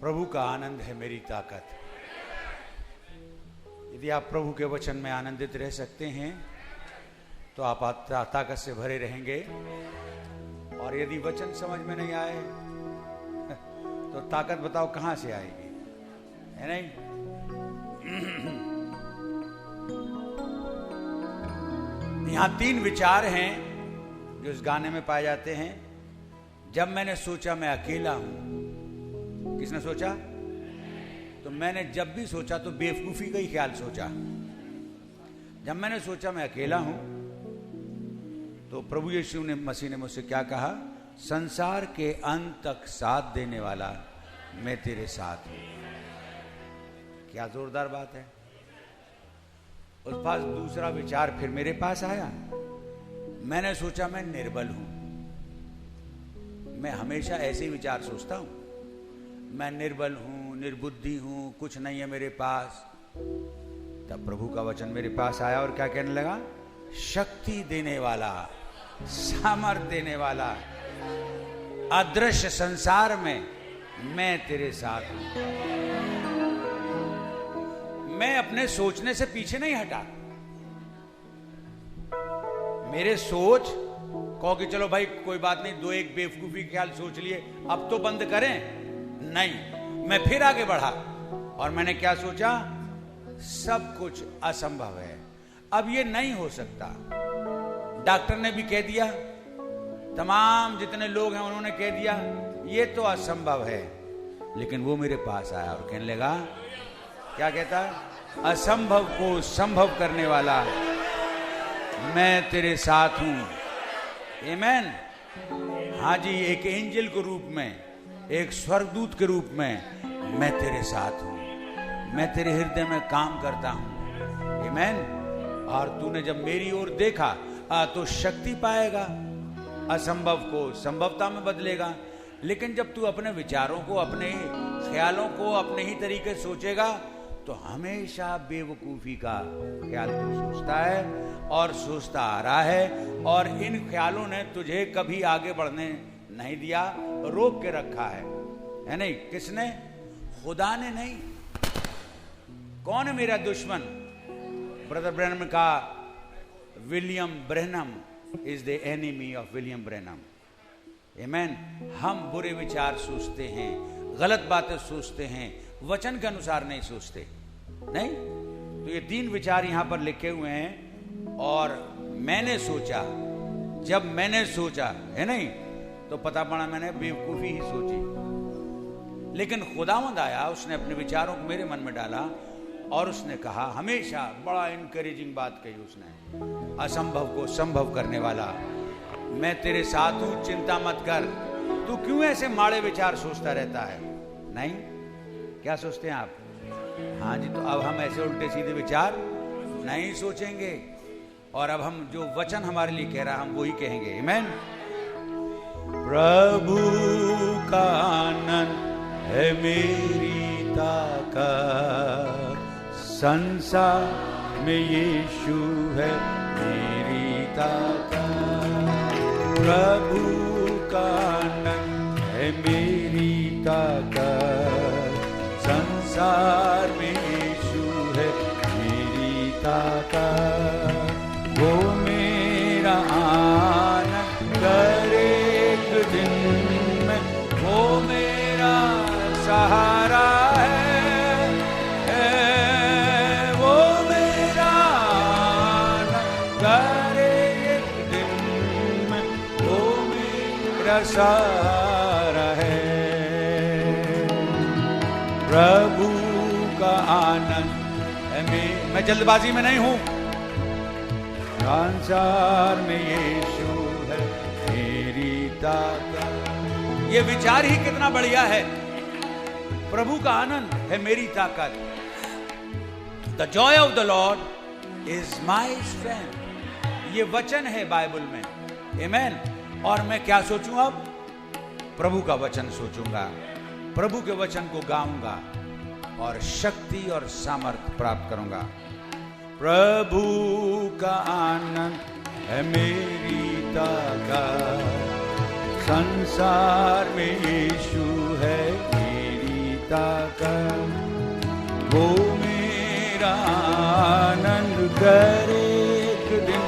प्रभु का आनंद है मेरी ताकत। यदि आप प्रभु के वचन में आनंदित रह सकते हैं तो आप ताकत से भरे रहेंगे। और यदि वचन समझ में नहीं आए तो ताकत बताओ कहां से आएगी, है नहीं? यहां 3 विचार हैं जो इस गाने में पाए जाते हैं। जब मैंने सोचा मैं अकेला हूं, किसने सोचा? तो मैंने जब भी सोचा तो बेवकूफी का ही ख्याल सोचा। जब मैंने सोचा मैं अकेला हूं तो प्रभु यीशु ने मसीह ने मुझसे क्या कहा? संसार के अंत तक साथ देने वाला मैं तेरे साथ हूं। क्या जोरदार बात है। उस पास दूसरा विचार फिर मेरे पास आया। मैंने सोचा मैं निर्बल हूं। मैं हमेशा ऐसे ही विचार सोचता हूं, मैं निर्बल हूं, निर्बुद्धि हूं, कुछ नहीं है मेरे पास। तब प्रभु का वचन मेरे पास आया और क्या कहने लगा? शक्ति देने वाला, सामर्थ देने वाला, अदृश्य संसार में मैं तेरे साथ हूं। मैं अपने सोचने से पीछे नहीं हटा। मेरे सोच कहो कि चलो भाई कोई बात नहीं, 2-1 बेवकूफी ख्याल सोच लिए, अब तो बंद करें, नहीं, मैं फिर आगे बढ़ा और मैंने क्या सोचा? सब कुछ असंभव है, अब ये नहीं हो सकता। डॉक्टर ने भी कह दिया, तमाम जितने लोग हैं उन्होंने कह दिया ये तो असंभव है। लेकिन वो मेरे पास आया और कहने लगा, क्या कहता? असंभव को संभव करने वाला मैं तेरे साथ हूं। आमेन। हाँ जी, एक एंजल के रूप में, एक स्वर्गदूत के रूप में मैं तेरे साथ हूं। मैं तेरे हृदय में काम करता हूं। आमेन। और तूने जब मेरी ओर देखा तो शक्ति पाएगा, असंभव को संभवता में बदलेगा। लेकिन जब तू अपने विचारों को, अपने ख्यालों को अपने ही तरीके से सोचेगा तो हमेशा बेवकूफी का ख्याल तू सोचता है और सोचता आ रहा है। और इन ख्यालों ने तुझे कभी आगे बढ़ने नहीं दिया, रोक के रखा है नहीं? किसने? खुदा ने नहीं। कौन है मेरा दुश्मन? ब्रदर ब्रैनम का William Branham is the enemy of William Branham. Amen. हम बुरे विचार सोचते हैं, गलत बातें सोचते हैं, वचन के अनुसार नहीं सोचते, नहीं? तो ये 3 विचार यहां पर लिखे हुए हैं। और मैंने सोचा, जब मैंने सोचा, है नहीं, तो पता पड़ा मैंने बेवकूफी ही सोची। लेकिन खुदावंद आया, उसने अपने विचारों को मेरे मन में डाला और उसने कहा, हमेशा बड़ा इनकरेजिंग बात कही उसने, असंभव को संभव करने वाला मैं तेरे साथ हूं, चिंता मत कर। तू क्यों ऐसे माड़े विचार सोचता रहता है? नहीं? क्या सोचते हैं आप? हाँ जी, तो अब हम ऐसे उल्टे सीधे विचार नहीं सोचेंगे और अब हम जो वचन हमारे लिए कह रहा है हम वही कहेंगे। आमेन। प्रभु का आनंद है मेरी ताकत, संसार में यीशु है मेरी ताकत। प्रभु का आनंद है मेरी ताकत, संसार में यीशु है मेरी ताकत। वो मेरा आनंद करे एक दिन में, वो मेरा सहारा है, वो मेरा आनंद करे एक दिन में, वो मेरा सहारा है। प्रभु का आनंद है मैं जल्दबाजी में नहीं हूं। संसार में यीशु है मेरी ताकत। ये विचार ही कितना बढ़िया है। प्रभु का आनंद है मेरी ताकत। The Joy of the Lord is my strength. ये वचन है बाइबल में। आमेन। और मैं क्या सोचूं अब? प्रभु का वचन सोचूंगा, प्रभु के वचन को गाऊंगा और शक्ति और सामर्थ प्राप्त करूंगा। प्रभु का आनंद है मेरी ताकत, संसार में यीशु है मेरी करे एक दिन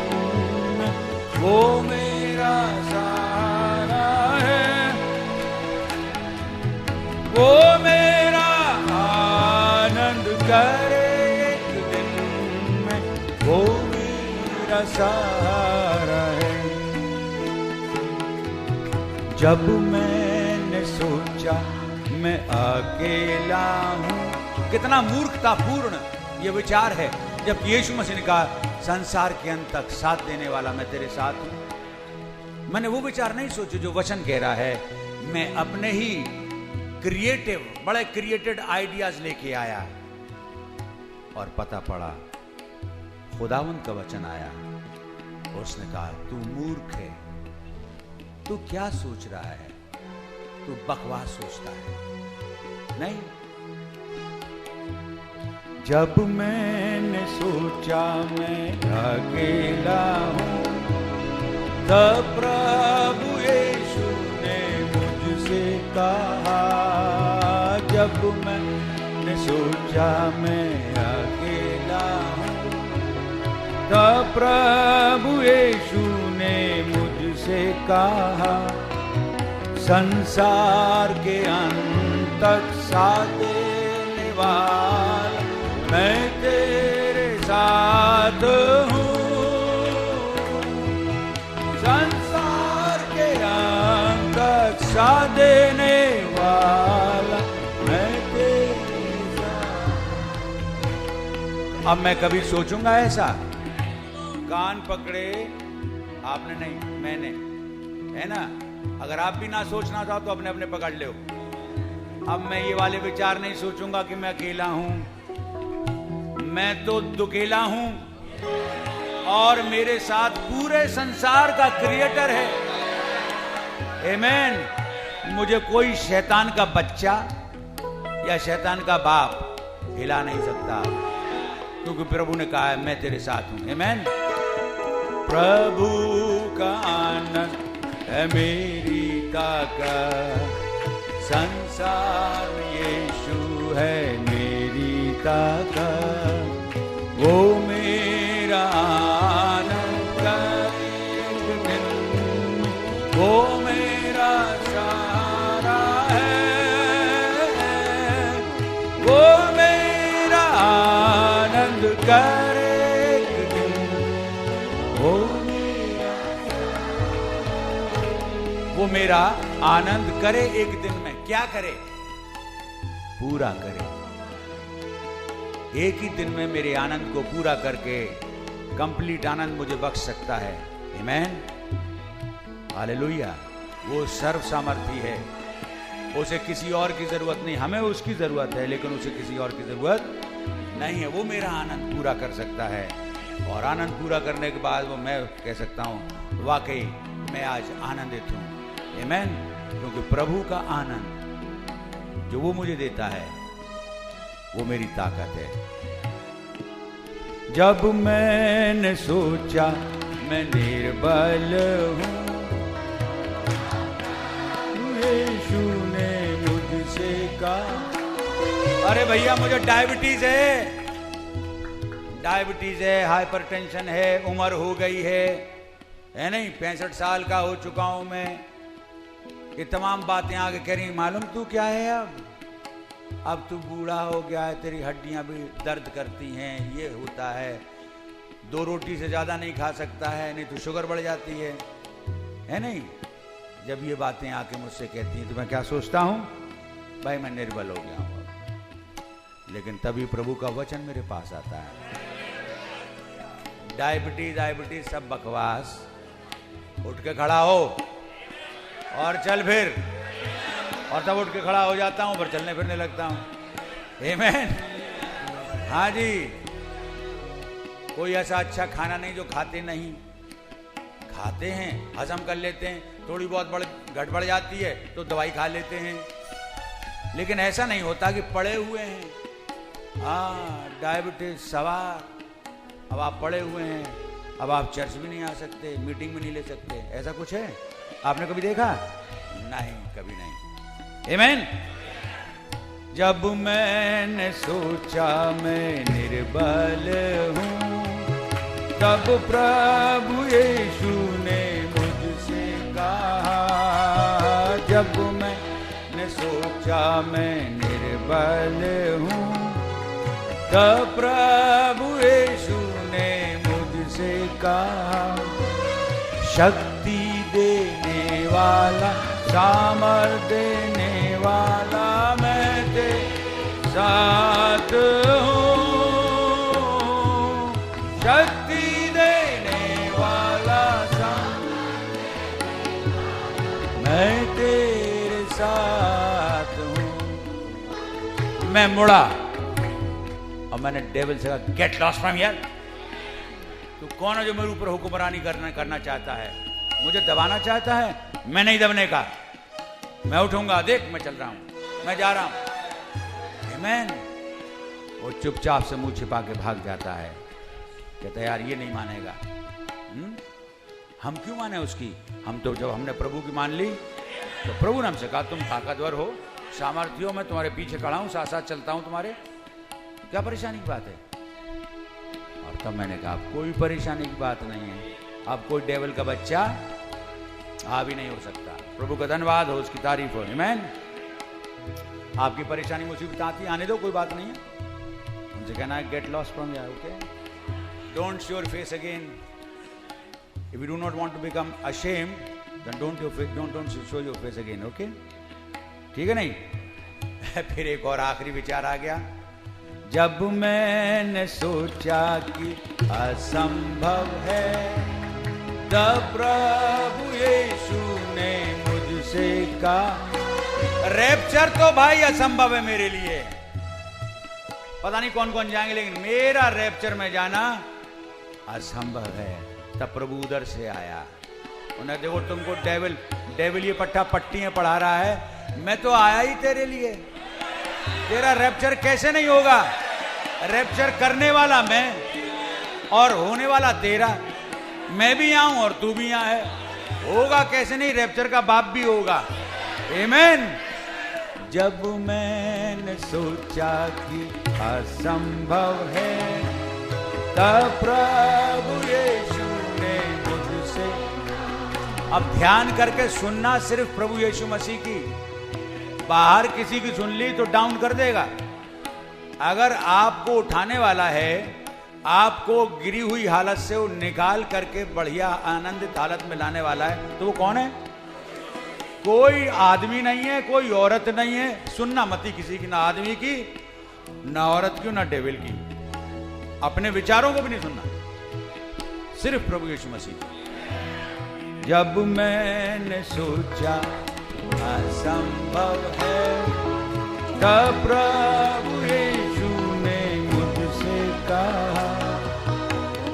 में, वो मेरा सहारा है, वो मेरा आनंद करे एक दिन में, वो मेरा सहारा है। जब मैंने सोचा मैं अकेला हूं, कितना मूर्खतापूर्ण ये विचार है, जब यीशु मसीह ने कहा संसार के अंत तक साथ देने वाला मैं तेरे साथ हूं। मैंने वो विचार नहीं सोचे जो वचन कह रहा है। मैं अपने ही क्रिएटिव, बड़े क्रिएटेड आइडियाज लेके आया और पता पड़ा खुदावंद का वचन आया और उसने कहा तू मूर्ख है, तू क्या सोच रहा है, तू बकवास सोचता है। नहीं, जब मैंने सोचा मैं अकेला हूं, तब प्रभु यीशु ने मुझसे कहा, जब मैंने सोचा मैं अकेला हूं, तब प्रभु यीशु ने मुझसे कहा, संसार के अंत तक साथ देने वाला मैं तेरे साथ हूँ, संसार के अंत तक साथ देने वाला मैं तेरे साथ। अब मैं कभी सोचूंगा ऐसा? कान पकड़े आपने नहीं, मैंने, है ना? अगर आप भी ना सोचना चाहो तो अपने अपने पकड़ लो। अब मैं ये वाले विचार नहीं सोचूंगा कि मैं अकेला हूं, मैं तो दुकेला हूं और मेरे साथ पूरे संसार का क्रिएटर है। आमीन। मुझे कोई शैतान का बच्चा या शैतान का बाप हिला नहीं सकता, क्योंकि प्रभु ने कहा है मैं तेरे साथ हूं। आमीन। प्रभु का आनंद है मेरी ताकत, संसार में यीशु है मेरी ताकत, वो मेरा आनंद करे दिन, वो मेरा सहारा है, वो मेरा आनंद करे दिन, वो मेरा आनंद करे एक दिन में। क्या करे? पूरा करे। एक ही दिन में मेरे आनंद को पूरा करके कंप्लीट आनंद मुझे बख्श सकता है। आमीन। हालेलुया। वो सर्व सामर्थी है, उसे किसी और की जरूरत नहीं। हमें उसकी जरूरत है, लेकिन उसे किसी और की जरूरत नहीं है। वो मेरा आनंद पूरा कर सकता है, और आनंद पूरा करने के बाद वो मैं कह सकता हूं वाकई मैं आज आनंदित हूं। आमीन। क्योंकि प्रभु का आनंद जो वो मुझे देता है वो मेरी ताकत है। जब मैंने सोचा मैं निर्बल हूं, यीशु ने मुझसे कहा, अरे भैया मुझे डायबिटीज है, हाइपरटेंशन है, उम्र हो गई है नहीं, 65 साल का हो चुका हूं मैं। ये तमाम बातें आगे कह रही, मालूम तू क्या है? अब तू बूढ़ा हो गया है, तेरी हड्डियां भी दर्द करती हैं, ये होता है, 2 रोटी से ज्यादा नहीं खा सकता है, नहीं तो शुगर बढ़ जाती है नहीं। जब ये बातें आके मुझसे कहती हैं तो मैं क्या सोचता हूं? भाई मैं निर्बल हो गया हूं। लेकिन तभी प्रभु का वचन मेरे पास आता है, डायबिटीज सब बकवास, उठ के खड़ा हो और चल फिर। और तब उठ के खड़ा हो जाता हूं, फिर चलने फिरने लगता हूं। आमीन। हाँ जी। कोई ऐसा अच्छा खाना नहीं जो खाते नहीं, खाते हैं, हजम कर लेते हैं, थोड़ी बहुत गड़बड़ जाती है तो दवाई खा लेते हैं, लेकिन ऐसा नहीं होता कि पड़े हुए हैं। डायबिटीज सवार, अब आप पड़े हुए हैं, अब आप चर्च भी नहीं आ सकते, मीटिंग भी नहीं ले सकते, ऐसा कुछ है? आपने कभी देखा? नहीं, कभी नहीं। आमीन। जब मैंने सोचा मैं निर्बल हूं, तब प्रभु यीशु ने मुझसे कहा, जब मैंने सोचा मैं निर्बल हूँ, तब प्रभु यीशु ने मुझसे कहा, शक्ति देने वाला, सामर्थ देने वाला मैं तेरे साथ हूँ। शक्ति देने वाला मैं तेरे साथ हूँ। मैं मुड़ा और मैंने डेविल से कहा, गेट लॉस्ट फ्रॉम हियर। तू कौन है जो मेरे ऊपर हुक्मरानी करना चाहता है, मुझे दबाना चाहता है? मैं नहीं दबने का, मैं उठूंगा, देख मैं चल रहा हूं, मैं जा रहा हूं। आमीन। वो चुपचाप से मुंह छिपा के भाग जाता है, कहता है यार ये नहीं मानेगा। हम क्यों माने उसकी? हम तो जब हमने प्रभु की मान ली तो प्रभु ने हमसे कहा तुम ताकतवर हो, सामर्थ्य हो, मैं तुम्हारे पीछे खड़ा हूं, साथ साथ चलता हूं तुम्हारे, क्या परेशानी की बात है? और तब मैंने कहा कोई परेशानी की बात नहीं है, अब कोई डेविल का बच्चा आ भी नहीं हो सकता। प्रभु का धन्यवाद हो, उसकी तारीफ हो। आमीन। आपकी परेशानी मुसीबत आती, आने दो, कोई बात नहीं है। उनसे कहना है get lost from here, okay? Don't show your face again. If you do not want to become ashamed, then don't show your face again, okay? ठीक है नहीं? फिर एक और आखिरी विचार आ गया, जब मैंने सोचा कि असंभव है, तब प्रभु यीशु ने मुझसे कहा, रैप्चर तो भाई असंभव है मेरे लिए, पता नहीं कौन कौन जाएंगे, लेकिन मेरा रैप्चर में जाना असंभव है। तब प्रभु उधर से आया, उन्हें देखो तुमको डेविल ये पट्टियां पढ़ा रहा है, मैं तो आया ही तेरे लिए, तेरा रैप्चर कैसे नहीं होगा? रैप्चर करने वाला मैं और होने वाला तेरा, मैं भी आऊं और तू भी यहाँ है, होगा कैसे नहीं? रैप्चर का बाप भी होगा। आमीन। जब मैंने सोचा कि असंभव है, तब प्रभु यीशु ने मुझसे, अब ध्यान करके सुनना सिर्फ प्रभु यीशु मसीह की, बाहर किसी की सुन ली तो डाउन कर देगा। अगर आपको उठाने वाला है, आपको गिरी हुई हालत से वो निकाल करके बढ़िया आनंदित हालत में लाने वाला है, तो वो कौन है? कोई आदमी नहीं है, कोई औरत नहीं है। सुनना मती किसी की, ना आदमी की, ना औरत की, ना डेविल की, अपने विचारों को भी नहीं सुनना, सिर्फ प्रभु यीशु मसीह। जब मैंने सोचा असंभव है, तब प्रभु यीशु ने मुझसे कहा,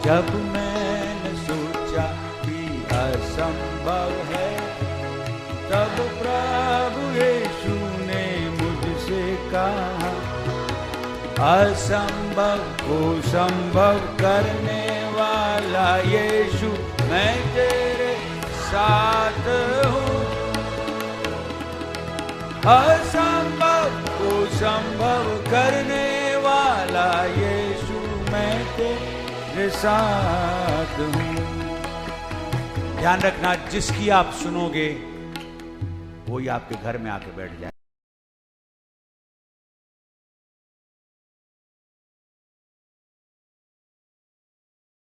जब मैंने सोचा कि असंभव है, तब प्रभु यीशु ने मुझसे कहा, असंभव को संभव करने वाला यीशु, मैं तेरे साथ हूँ। असंभव को संभव करने वाला यीशु, मैं तेरे साथ हूँ। ध्यान रखना, जिसकी आप सुनोगे वही आपके घर में आके बैठ जाए।